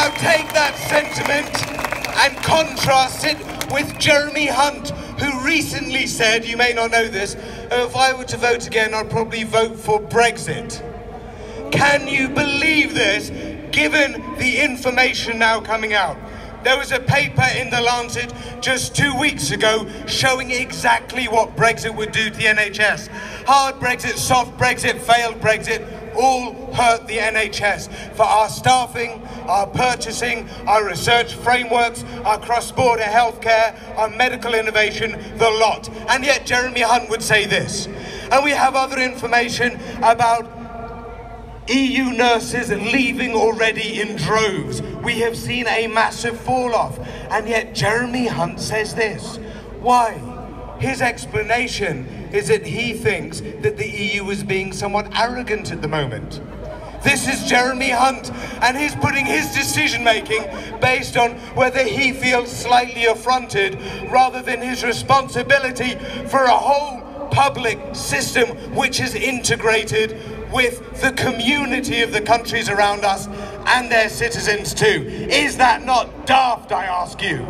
Now take that sentiment and contrast it with Jeremy Hunt, who recently said, you may not know this, if I were to vote again, I'd probably vote for Brexshit. Can you believe this, given the information now coming out? There was a paper in The Lancet just 2 weeks ago showing exactly what Brexit would do to the NHS. Hard Brexit, soft Brexit, failed Brexit, all hurt the NHS for our staffing, our purchasing, our research frameworks, our cross-border healthcare, our medical innovation, the lot. And yet Jeremy Hunt would say this. And we have other information about EU nurses leaving already in droves. We have seen a massive fall-off. And yet Jeremy Hunt says this. Why? His explanation is that he thinks that the EU is being somewhat arrogant at the moment. This is Jeremy Hunt, and he's putting his decision-making based on whether he feels slightly affronted rather than his responsibility for a whole public system which is integrated with the community of the countries around us and their citizens too. Is that not daft, I ask you?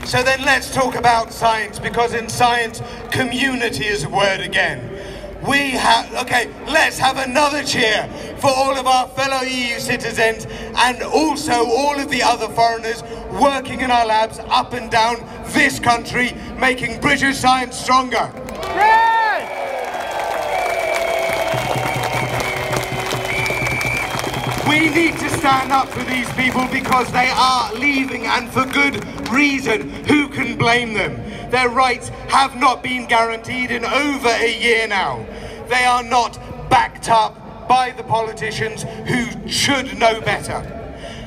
So then let's talk about science, because in science, community is a word again. Let's have another cheer for all of our fellow EU citizens and also all of the other foreigners working in our labs up and down this country, making British science stronger. We need to stand up for these people because they are leaving, and for good reason. Who can blame them? Their rights have not been guaranteed in over a year now. They are not backed up by the politicians who should know better.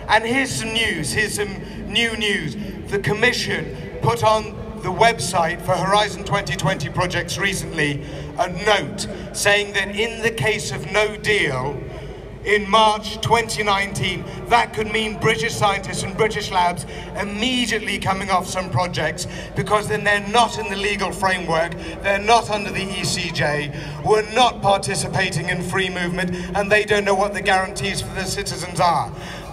And here's some news, here's some new news. The Commission put on the website for Horizon 2020 projects recently a note saying that in the case of no deal, in March 2019, that could mean British scientists and British labs immediately coming off some projects because then they're not in the legal framework, they're not under the ECJ, we're not participating in free movement, and they don't know what the guarantees for the citizens are.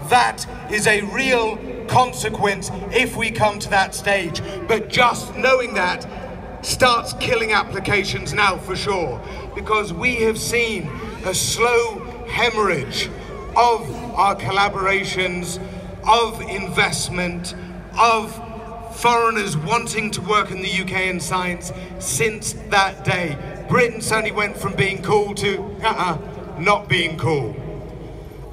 That is a real consequence if we come to that stage. But just knowing that starts killing applications now for sure, because we have seen a slow hemorrhage of our collaborations, of investment, of foreigners wanting to work in the UK in science since that day. Britain suddenly went from being cool to not being cool.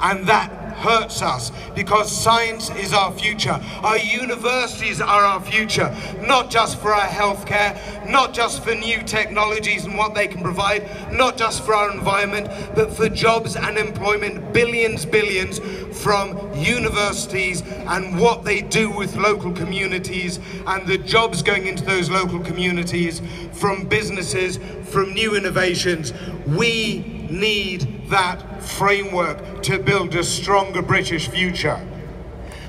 And that hurts us because science is our future. Our universities are our future, not just for our healthcare, not just for new technologies and what they can provide, not just for our environment, but for jobs and employment, billions from universities and what they do with local communities and the jobs going into those local communities from businesses, from new innovations. We need that framework to build a stronger British future.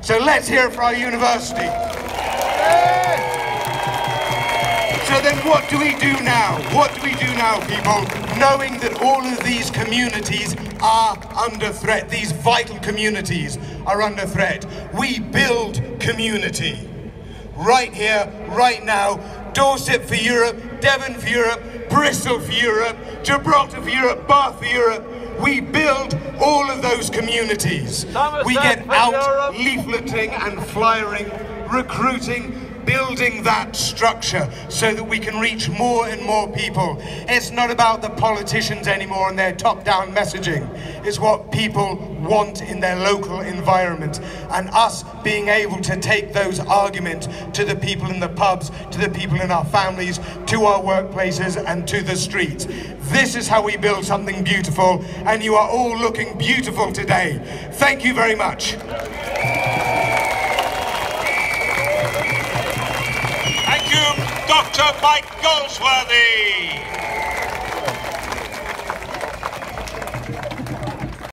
So let's hear it for our university. So then what do we do now? What do we do now, people, knowing that all of these communities are under threat, these vital communities are under threat? We build community. Right here, right now, Dorset for Europe, Devon for Europe, Bristol for Europe, Gibraltar for Europe, Bath for Europe. We build all of those communities. We get out leafleting and flyering, recruiting, building that structure so that we can reach more and more people. It's not about the politicians anymore and their top-down messaging. It's what people want in their local environment, and us being able to take those arguments to the people in the pubs, to the people in our families, to our workplaces and to the streets. This is how we build something beautiful, and you are all looking beautiful today. Thank you very much. Thank you, Dr. Mike Galsworthy.